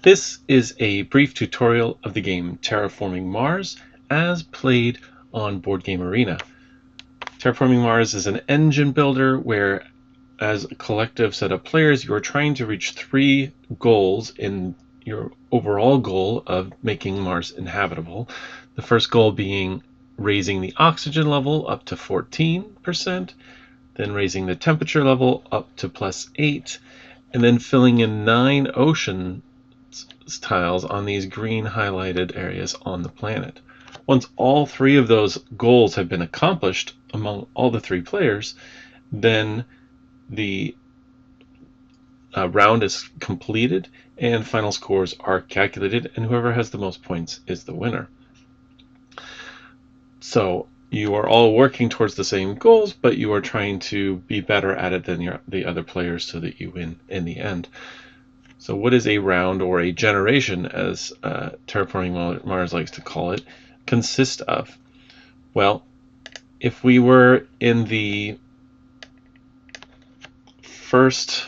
This is a brief tutorial of the game Terraforming Mars as played on Board Game Arena. Terraforming Mars is an engine builder where, as a collective set of players, you are trying to reach 3 goals in your overall goal of making Mars inhabitable. The first goal being raising the oxygen level up to 14%, then raising the temperature level up to +8, and then filling in 9 ocean tiles on these green highlighted areas on the planet. Once all 3 of those goals have been accomplished among all the 3 players, then the round is completed and final scores are calculated, and whoever has the most points is the winner. So you are all working towards the same goals, but you are trying to be better at it than the other players so that you win in the end. So what is a round, or a generation, as Terraforming Mars likes to call it, consist of? Well, if we were in the first,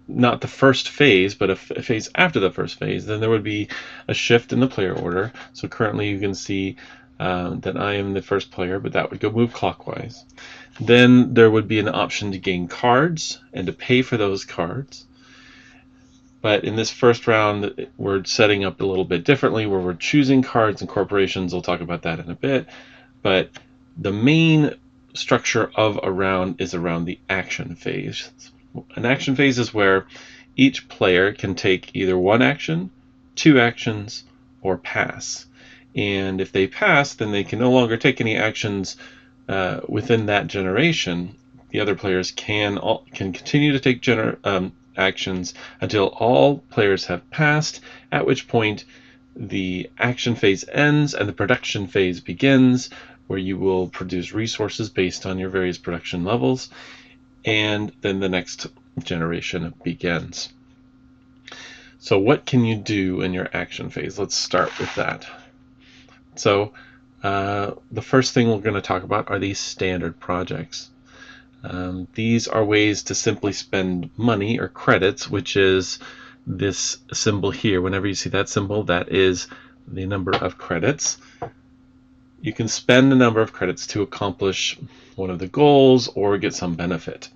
not the first phase, but a phase after the first phase, then there would be a shift in the player order. So currently you can see that I am the first player, but that would go move clockwise. Then there would be an option to gain cards and to pay for those cards. But in this first round, we're setting up a little bit differently, where we're choosing cards and corporations. We'll talk about that in a bit. But the main structure of a round is around the action phase. An action phase is where each player can take either 1 action, 2 actions, or pass. And if they pass, then they can no longer take any actions within that generation. The other players can continue to take actions until all players have passed, at which point the action phase ends and the production phase begins, where you will produce resources based on your various production levels, and then the next generation begins. So what can you do in your action phase? Let's start with that. So the first thing we're going to talk about are these standard projects. These are ways to simply spend money, or credits, which is this symbol here. Whenever you see that symbol, that is the number of credits. You can spend the number of credits to accomplish one of the goals or get some benefit.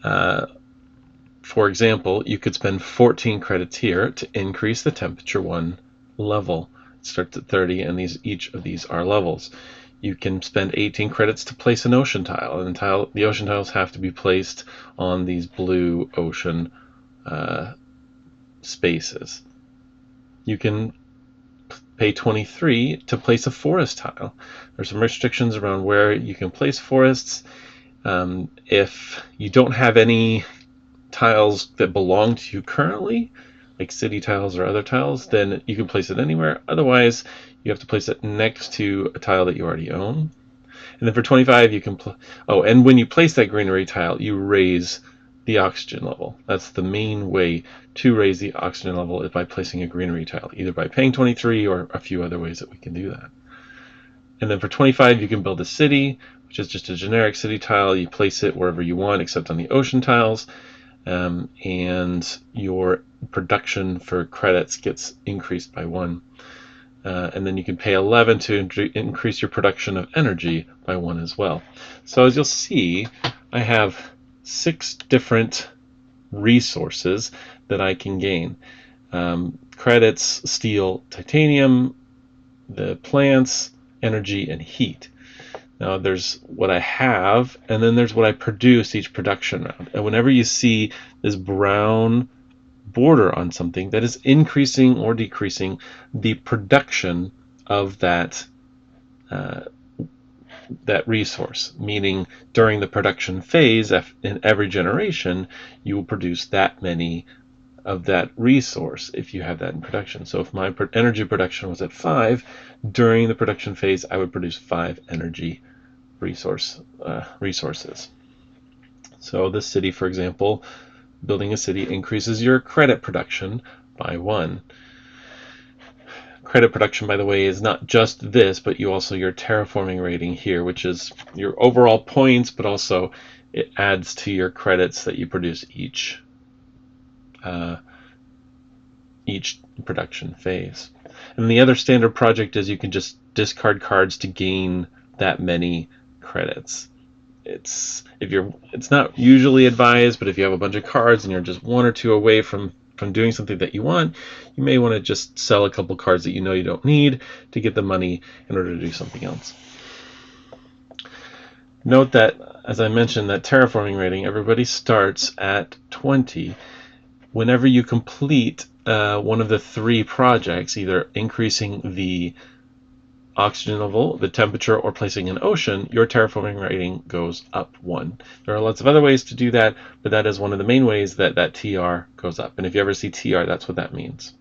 For example, you could spend 14 credits here to increase the temperature 1 level. It starts at 30, and each of these are levels. You can spend 18 credits to place an ocean tile, and the ocean tiles have to be placed on these blue ocean spaces. You can pay 23 to place a forest tile. There's some restrictions around where you can place forests. If you don't have any tiles that belong to you currently, like city tiles or other tiles, then you can place it anywhere. Otherwise, you have to place it next to a tile that you already own. And then for 25, you can and when you place that greenery tile, you raise the oxygen level. That's the main way to raise the oxygen level, is by placing a greenery tile, either by paying 23 or a few other ways that we can do that. And then for 25, you can build a city, which is just a generic city tile. You place it wherever you want, except on the ocean tiles. And your production for credits gets increased by 1. And then you can pay 11 to increase your production of energy by 1 as well. So as you'll see, I have 6 different resources that I can gain. Credits, steel, titanium, the plants, energy, and heat. Now there's what I have, and then there's what I produce each production round. And whenever you see this brown border on something, that is increasing or decreasing the production of that resource, meaning during the production phase in every generation, you will produce that many of that resource if you have that in production. So if my energy production was at 5, during the production phase, I would produce 5 energy resources. So this city, for example, building a city increases your credit production by 1. Credit production, by the way, is not just this, but your terraforming rating here, which is your overall points, but also it adds to your credits that you produce each each production phase. And the other standard project is you can just discard cards to gain that many credits. It's not usually advised, but if you have a bunch of cards and you're just one or two away from doing something that you want, you may want to just sell a couple cards that you know you don't need to get the money in order to do something else. Note that, as I mentioned, that terraforming rating, everybody starts at 20. Whenever you complete one of the three projects, either increasing the oxygen level, the temperature, or placing an ocean, your terraforming rating goes up 1. There are lots of other ways to do that, but that is one of the main ways that that TR goes up. And if you ever see TR, that's what that means.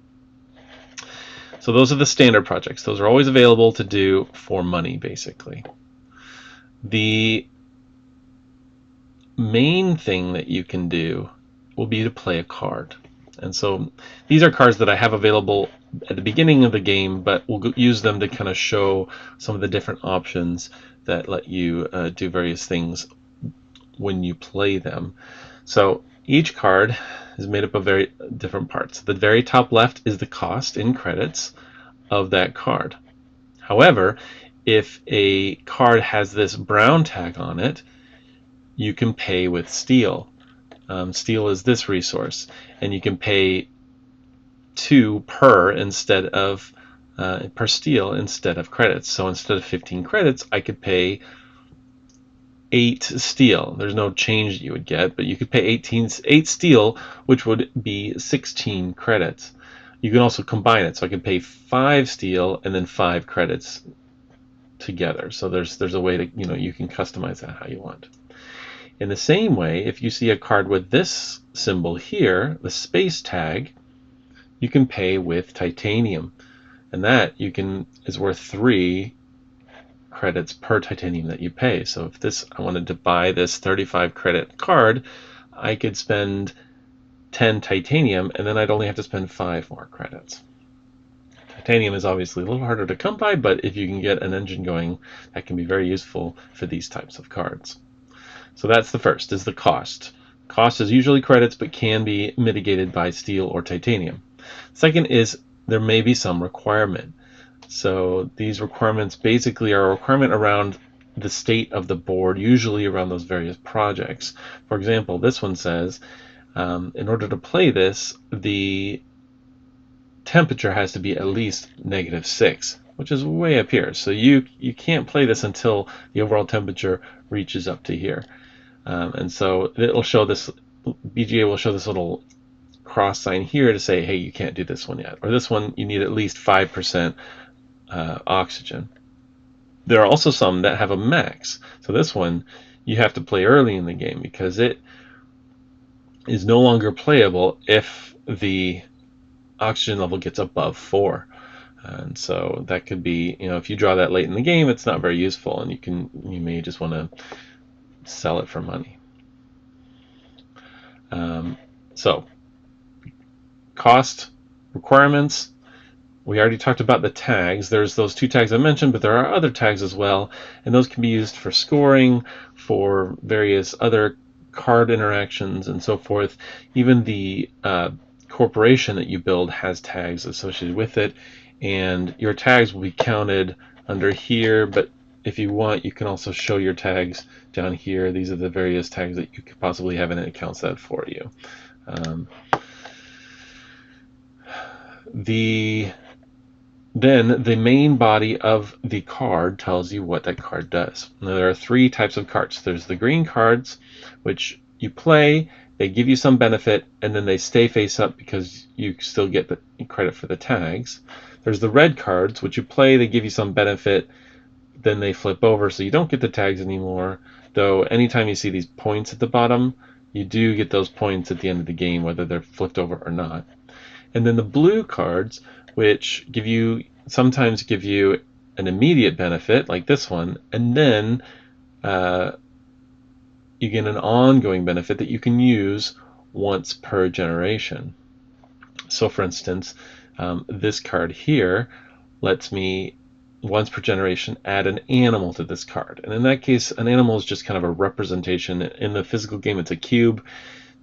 So those are the standard projects. Those are always available to do for money, basically. The main thing that you can do will be to play a card. And so these are cards that I have available at the beginning of the game, but we'll use them to kind of show some of the different options that let you do various things when you play them. So each card is made up of very different parts. The very top left is the cost in credits of that card. However, if a card has this brown tag on it, you can pay with steel. Steel is this resource, and you can pay 2 per instead of per steel instead of credits. So instead of 15 credits, I could pay 8 steel. There's no change you would get, but you could pay 8 steel, which would be 16 credits. You can also combine it, so I can pay 5 steel and then 5 credits together. So there's a way to, you can customize that how you want. In the same way, if you see a card with this symbol here, the space tag, you can pay with titanium, and that is worth 3 credits per titanium that you pay. So if I wanted to buy this 35 credit card, I could spend 10 titanium, and then I'd only have to spend 5 more credits. Titanium is obviously a little harder to come by, but if you can get an engine going, that can be very useful for these types of cards. So that's the first, is the cost. Cost is usually credits, but can be mitigated by steel or titanium. Second is there may be some requirement. So these requirements basically are a requirement around the state of the board, usually around those various projects. For example, this one says, in order to play this, the temperature has to be at least -6, which is way up here. So you can't play this until the overall temperature reaches up to here. And so it'll show this, BGA will show this little cross sign here to say, hey, you can't do this one yet. Or this one, you need at least 5% oxygen. There are also some that have a max. So this one, you have to play early in the game because it is no longer playable if the oxygen level gets above 4. And so that could be, if you draw that late in the game, it's not very useful, and you may just want to sell it for money. So cost, requirements. We already talked about the tags. There's those 2 tags I mentioned, but there are other tags as well, and those can be used for scoring, for various other card interactions, and so forth. Even the corporation that you build has tags associated with it, and your tags will be counted under here, but if you want, you can also show your tags down here. These are the various tags that you could possibly have, and it counts that for you. Then the main body of the card tells you what that card does. Now, there are 3 types of cards. There's the green cards, which you play, they give you some benefit, and then they stay face up because you still get the credit for the tags. There's the red cards, which you play, they give you some benefit, then they flip over, so you don't get the tags anymore, though anytime you see these points at the bottom, you do get those points at the end of the game, whether they're flipped over or not. And then the blue cards, which sometimes give you an immediate benefit, like this one, and then you get an ongoing benefit that you can use once per generation. So for instance, this card here lets me, once per generation, add an animal to this card. And in that case, an animal is just kind of a representation. In the physical game, it's a cube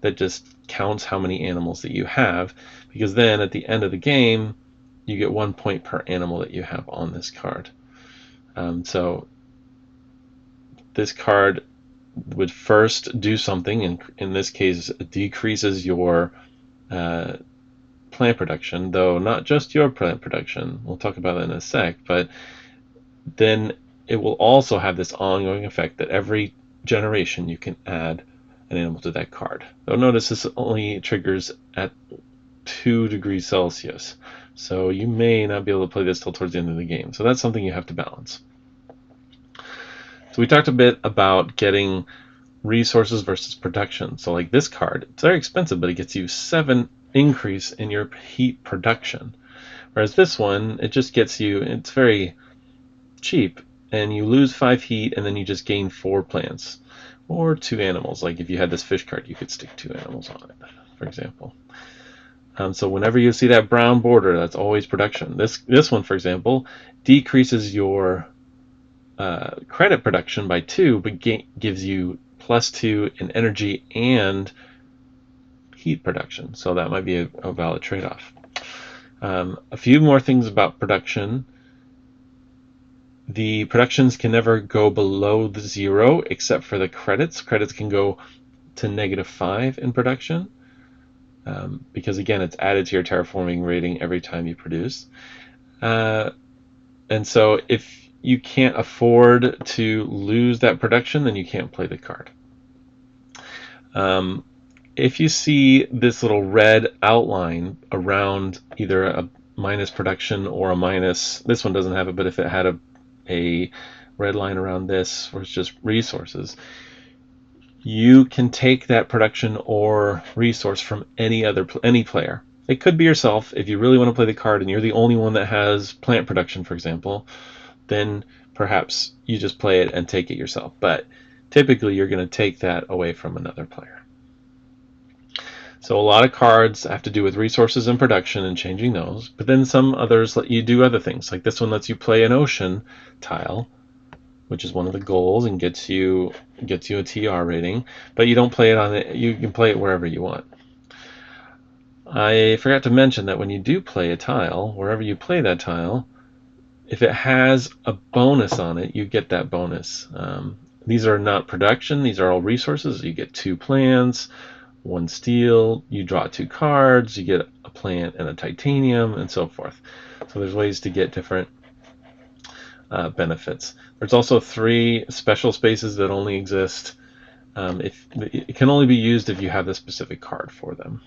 that just counts how many animals that you have, because then at the end of the game, you get 1 point per animal that you have on this card. So this card would first do something, and in this case, it decreases your plant production, though not just your plant production. We'll talk about that in a sec, but then it will also have this ongoing effect that every generation you can add an animal to that card. Though notice this only triggers at 2 degrees Celsius, so you may not be able to play this till towards the end of the game. So that's something you have to balance. So we talked a bit about getting resources versus production. So like this card, it's very expensive, but it gets you 7 increase in your heat production. Whereas this one, it just gets you, it's very cheap, and you lose 5 heat and then you just gain 4 plants. Or 2 animals. Like if you had this fish card, you could stick 2 animals on it, for example. So whenever you see that brown border, that's always production. This one, for example, decreases your credit production by 2, but gives you +2 in energy and heat production. So that might be a valid trade-off. A few more things about production. The productions can never go below the 0 except for the credits. Credits can go to -5 in production because, again, it's added to your terraforming rating every time you produce. And so if you can't afford to lose that production, then you can't play the card. If you see this little red outline around either a minus production or a minus, this one doesn't have it, but if it had a red line around this where it's just resources, you can take that production or resource from any player. It could be yourself. If you really want to play the card and you're the only one that has plant production, for example, then perhaps you just play it and take it yourself. But typically you're going to take that away from another player. So a lot of cards have to do with resources and production and changing those, but then some others let you do other things. Like this one lets you play an ocean tile, which is one of the goals and gets you a TR rating, but you don't play it on it. You can play it wherever you want. I forgot to mention that when you do play a tile, wherever you play that tile, if it has a bonus on it, you get that bonus. These are not production. These are all resources. You get 2 plants, 1 steel, you draw 2 cards, you get a plant and a titanium, and so forth. So there's ways to get different benefits. There's also 3 special spaces that only exist. If it can only be used if you have the specific card for them.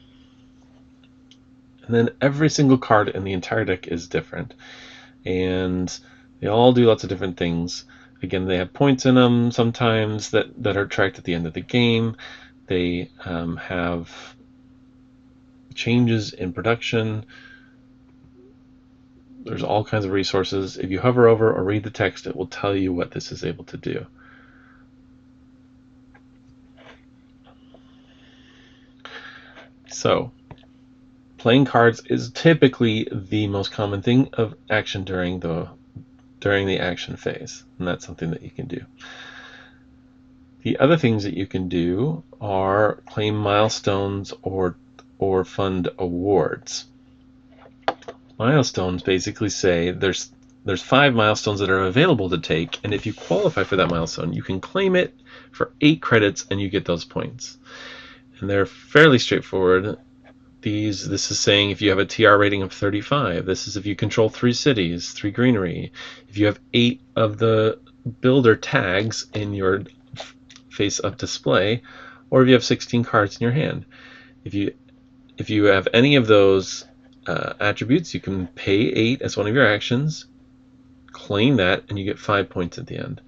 And then every single card in the entire deck is different, and they all do lots of different things. Again, they have points in them sometimes that are tracked at the end of the game. They have changes in production. There's all kinds of resources. If you hover over or read the text, it will tell you what this is able to do. So, playing cards is typically the most common thing of action during the action phase, and that's something that you can do. The other things that you can do are claim milestones or fund awards. Milestones basically say there's 5 milestones that are available to take, and if you qualify for that milestone, you can claim it for 8 credits and you get those points. And they're fairly straightforward. This is saying if you have a TR rating of 35, this is if you control 3 cities, 3 greenery, if you have 8 of the builder tags in your face-up display, or if you have 16 cards in your hand. If you have any of those attributes, you can pay 8 as one of your actions, claim that, and you get 5 points at the end.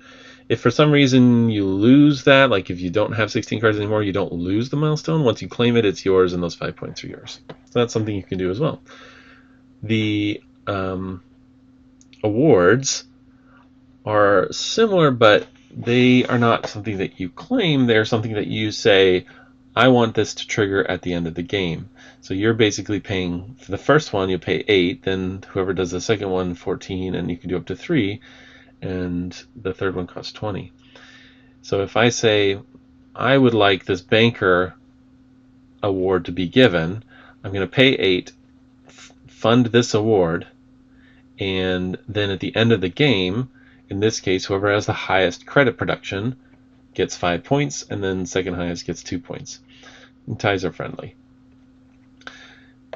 If for some reason you lose that, like if you don't have 16 cards anymore, you don't lose the milestone. Once you claim it, it's yours, and those 5 points are yours. So that's something you can do as well. The awards are similar, but they are not something that you claim. They're something that you say, I want this to trigger at the end of the game. So you're basically paying, for the first one, you pay 8, then whoever does the second one, 14, and you can do up to 3. And the third one costs 20. So if I say I would like this banker award to be given. I'm going to pay 8, fund this award, and then at the end of the game, in this case, whoever has the highest credit production gets 5 points, and then second highest gets 2 points. And ties are friendly.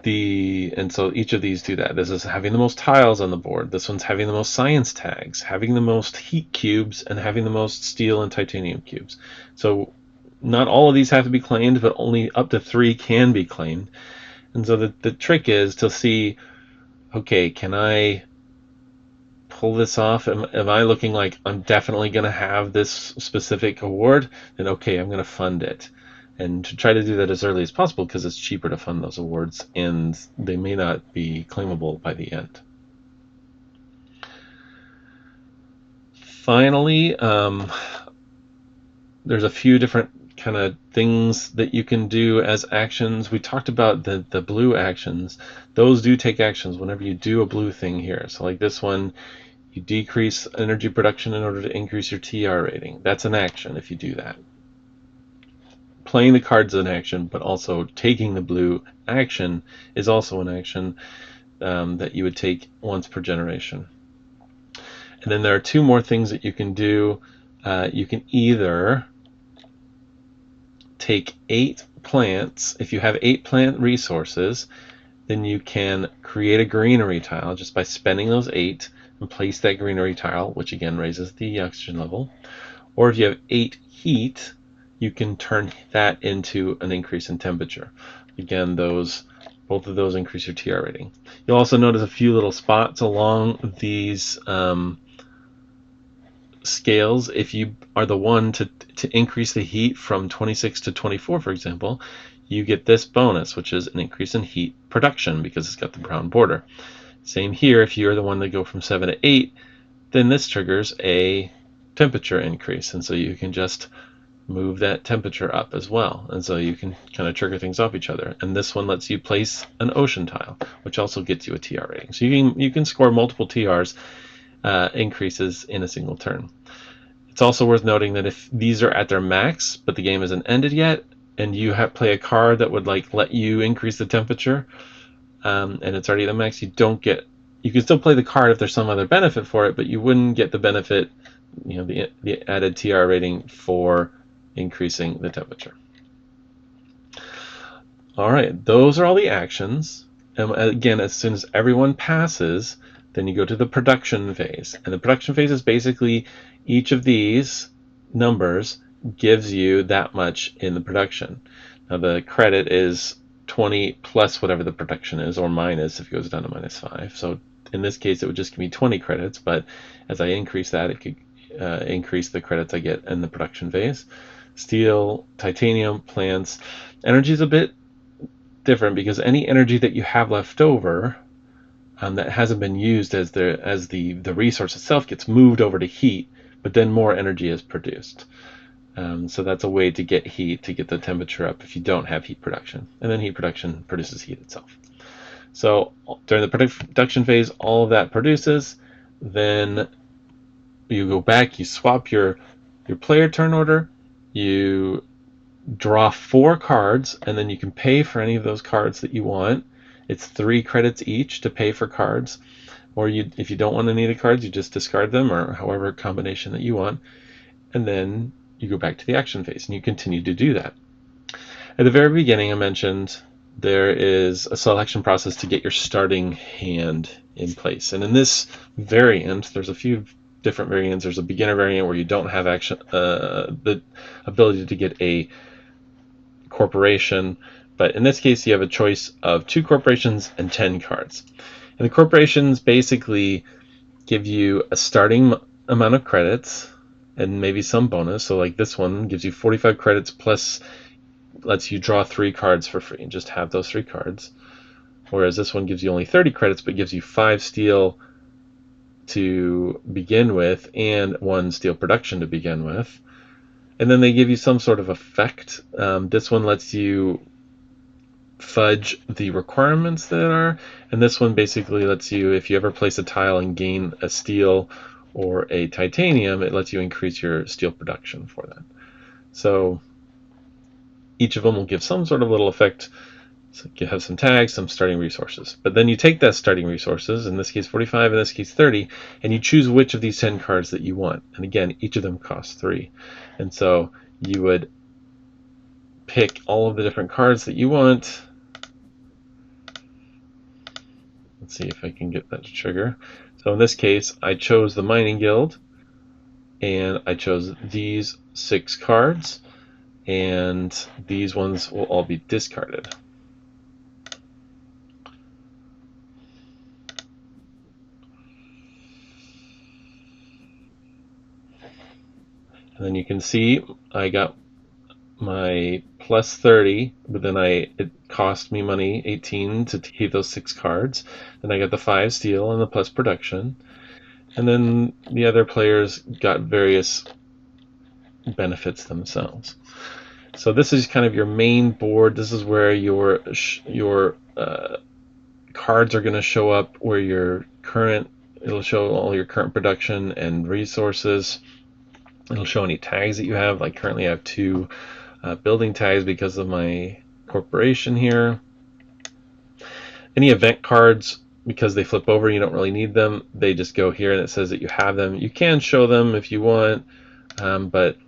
And so each of these do that. This is having the most tiles on the board. This one's having the most science tags, having the most heat cubes, and having the most steel and titanium cubes. So not all of these have to be claimed, but only up to 3 can be claimed. And so the trick is to see, okay, can I pull this off? Am I looking like I'm definitely going to have this specific award? Then okay, I'm going to fund it. And to try to do that as early as possible, because it's cheaper to fund those awards, and they may not be claimable by the end. Finally, there's a few different kind of things that you can do as actions. We talked about the blue actions. Those do take actions whenever you do a blue thing here. So like this one, you decrease energy production in order to increase your TR rating. That's an action if you do that. Playing the cards is an action, but also taking the blue action is also an action that you would take once per generation. And then there are 2 more things that you can do. You can either take 8 plants. If you have 8 plant resources, then you can create a greenery tile just by spending those 8 and place that greenery tile, which again raises the oxygen level. Or if you have 8 heat, you can turn that into an increase in temperature. Again, both of those increase your TR rating. You'll also notice a few little spots along these scales. If you are the one to increase the heat from 26 to 24, for example, you get this bonus, which is an increase in heat production because it's got the brown border. Same here, if you're the one to go from 7 to 8, then this triggers a temperature increase, and so you can just move that temperature up as well, and so you can kind of trigger things off each other. And this one lets you place an ocean tile, which also gets you a TR rating. So you can score multiple TRs increases in a single turn. It's also worth noting that if these are at their max, but the game isn't ended yet, and you play a card that would like let you increase the temperature, and it's already at the max, you can still play the card if there's some other benefit for it, but you wouldn't get the benefit, the added TR rating for increasing the temperature. All right, those are all the actions. And again, as soon as everyone passes, then you go to the production phase. And the production phase is basically each of these numbers gives you that much in the production. Now the credit is 20 plus whatever the production is, or minus if it goes down to -5. So in this case, it would just give me 20 credits, but as I increase that, it could increase the credits I get in the production phase. Steel, titanium, plants. Energy is a bit different because any energy that you have left over that hasn't been used as the resource itself gets moved over to heat, but then more energy is produced. So that's a way to get heat, to get the temperature up if you don't have heat production. And then heat production produces heat itself. So during the production phase, all of that produces. Then you go back, you swap your player turn order, you draw 4 cards, and then you can pay for any of those cards that you want. It's 3 credits each to pay for cards, or if you don't want any of the cards, you just discard them, or however combination that you want, and then you go back to the action phase, and you continue to do that. At the very beginning, I mentioned there is a selection process to get your starting hand in place, and in this variant, there's a few different variants. There's a beginner variant where you don't have the ability to get a corporation, but in this case you have a choice of 2 corporations and 10 cards. And the corporations basically give you a starting amount of credits and maybe some bonus. So like this one gives you 45 credits plus lets you draw 3 cards for free and just have those 3 cards. Whereas this one gives you only 30 credits but gives you 5 steel to begin with and 1 steel production to begin with. And then they give you some sort of effect. This one lets you fudge the requirements that are, and this one basically lets you, if you ever place a tile and gain a steel or a titanium, it lets you increase your steel production for that. So each of them will give some sort of little effect. So you have some tags, some starting resources. But then you take that starting resources, in this case 45, in this case 30, and you choose which of these 10 cards that you want. And again, each of them costs 3. And so you would pick all of the different cards that you want. Let's see if I can get that to trigger. So in this case, I chose the Mining Guild, and I chose these 6 cards, and these ones will all be discarded. And then you can see I got my plus 30, but then it cost me money 18 to keep those 6 cards. Then I got the 5 steel and the plus production. And then the other players got various benefits themselves. So this is kind of your main board. This is where your cards are going to show up, where it'll show all your current production and resources. It'll show any tags that you have. Like currently I have 2 building tags because of my corporation here. Any event cards, because they flip over, you don't really need them. They just go here and it says that you have them. You can show them if you want, but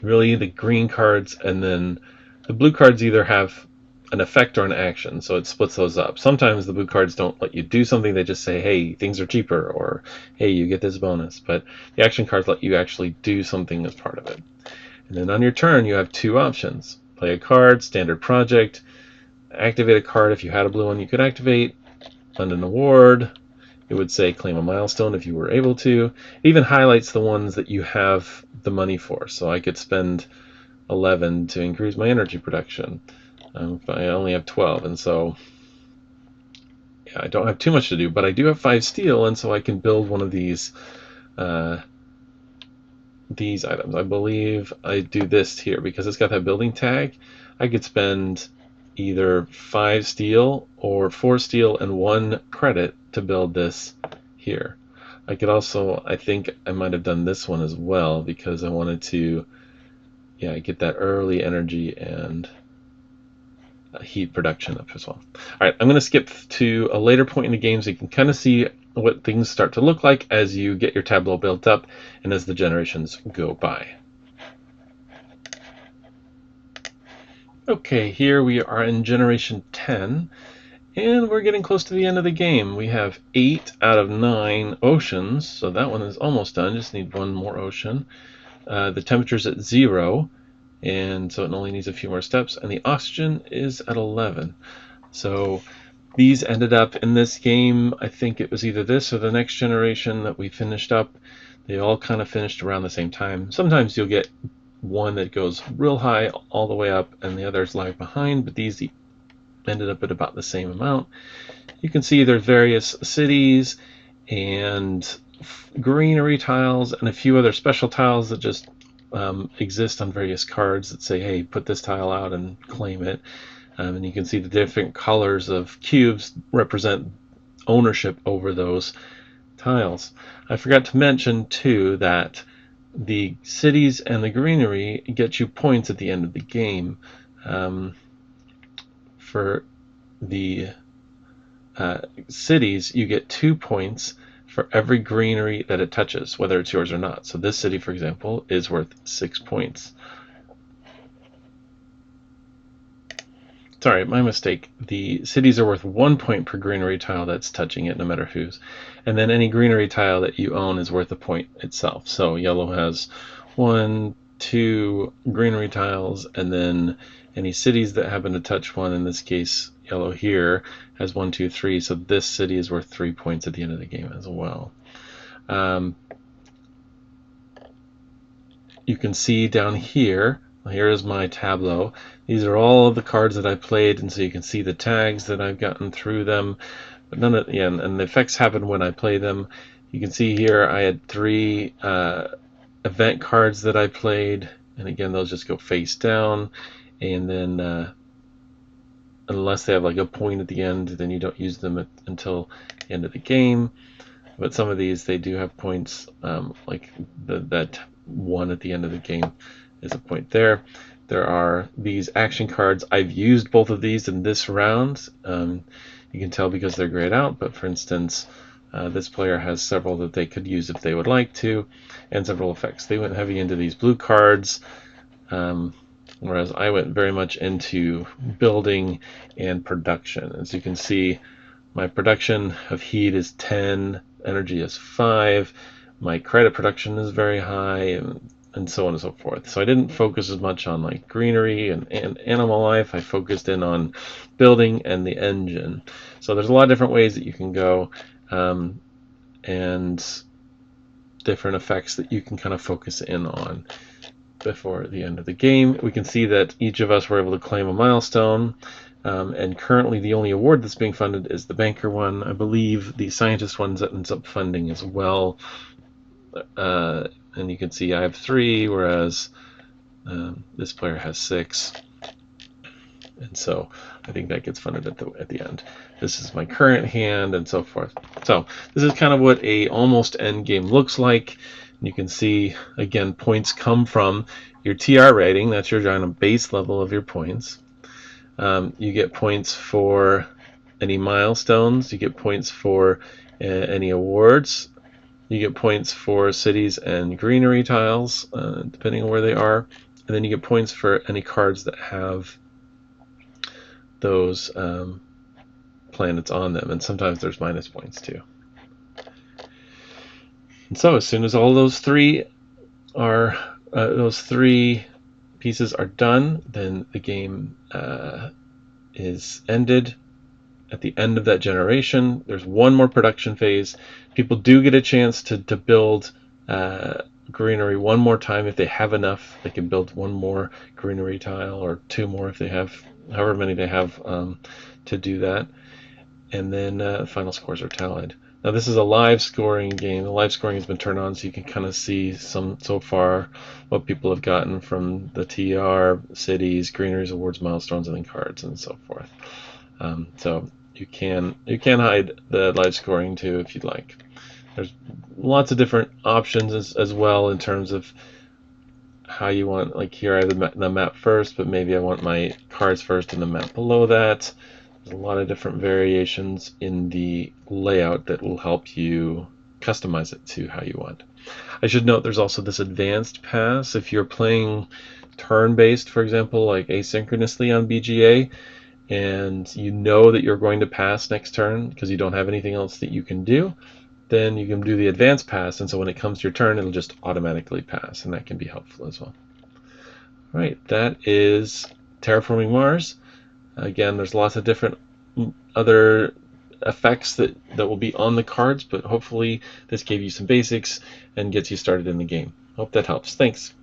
really the green cards and then the blue cards either have an effect or an action, so it splits those up. Sometimes the blue cards don't let you do something, they just say, hey, things are cheaper, or hey, you get this bonus. But the action cards let you actually do something as part of it. And then on your turn, you have 2 options. Play a card, standard project, activate a card. If you had a blue one, you could activate, fund an award. It would say claim a milestone if you were able to. It even highlights the ones that you have the money for. So I could spend 11 to increase my energy production. I only have 12, and so yeah, I don't have too much to do, but I do have 5 steel, and so I can build one of these items. I believe I do this here because it's got that building tag. I could spend either 5 steel or 4 steel and 1 credit to build this here. I could also, I think I might have done this one as well because I wanted to, yeah, get that early energy and heat production up as well. All right, I'm going to skip to a later point in the game so you can kind of see what things start to look like as you get your tableau built up and as the generations go by. Okay, here we are in generation 10, and we're getting close to the end of the game. We have 8 out of 9 oceans, so that one is almost done. Just need 1 more ocean. The temperature's at 0, and so it only needs a few more steps, and the oxygen is at 11. So these ended up in this game. I think it was either this or the next generation that we finished up. They all kind of finished around the same time. Sometimes you'll get one that goes real high all the way up and the others lag behind, but these ended up at about the same amount. You can see there's various cities and greenery tiles and a few other special tiles that just exist on various cards that say, hey, put this tile out and claim it. And you can see the different colors of cubes represent ownership over those tiles. I forgot to mention too that the cities and the greenery get you points at the end of the game. For the cities, you get 2 points for every greenery that it touches, whether it's yours or not. So this city, for example, is worth 6 points. Sorry, my mistake. The cities are worth 1 point per greenery tile that's touching it, no matter whose. And then any greenery tile that you own is worth a point itself. So yellow has 1, 2 greenery tiles, and then any cities that happen to touch one, in this case, yellow here, has 1, 2, 3. So this city is worth 3 points at the end of the game as well. You can see down here, here is my tableau. These are all of the cards that I played, and so you can see the tags that I've gotten through them. But none of, yeah, and the effects happen when I play them. You can see here I had 3 event cards that I played, and again those just go face down, and then unless they have like a point at the end, then you don't use them until the end of the game. But some of these, they do have points, like that 1 at the end of the game is a point there. There are these action cards. I've used both of these in this round. You can tell because they're grayed out, but for instance, this player has several that they could use if they would like to, and several effects. They went heavy into these blue cards, whereas I went very much into building and production. As you can see, my production of heat is 10, energy is 5, my credit production is very high, and so on and so forth. So I didn't focus as much on like greenery and animal life. I focused in on building and the engine. So there's a lot of different ways that you can go, and different effects that you can kind of focus in on before the end of the game. We can see that each of us were able to claim a milestone. And currently the only award that's being funded is the banker one. I believe the scientist one ends up funding as well. And you can see I have 3, whereas this player has 6. And so I think that gets funded at the end. This is my current hand and so forth. So this is kind of what a almost end game looks like. You can see, again, points come from your TR rating. That's your kind of base level of your points. You get points for any milestones. You get points for any awards. You get points for cities and greenery tiles, depending on where they are. And then you get points for any cards that have those planets on them. And sometimes there's minus points too. And so as soon as all those three pieces are done, then the game is ended. At the end of that generation, there's one more production phase. People do get a chance to build greenery one more time if they have enough. They can build one more greenery tile or 2 more if they have, however many they have to do that. And then final scores are tallied. Now this is a live scoring game. The live scoring has been turned on, so you can kind of see so far what people have gotten from the TR, cities, greeneries, awards, milestones, and then cards and so forth. So you can hide the live scoring too if you'd like. There's lots of different options as well in terms of how you want. Like here I have the map first, but maybe I want my cards first and the map below that. There's a lot of different variations in the layout that will help you customize it to how you want. I should note there's also this advanced pass. If you're playing turn-based, for example, like asynchronously on BGA, and you know that you're going to pass next turn because you don't have anything else that you can do, then you can do the advanced pass, and so when it comes to your turn, it'll just automatically pass, and that can be helpful as well. All right, that is Terraforming Mars. Again, there's lots of different other effects that will be on the cards, but hopefully this gave you some basics and gets you started in the game. Hope that helps. Thanks.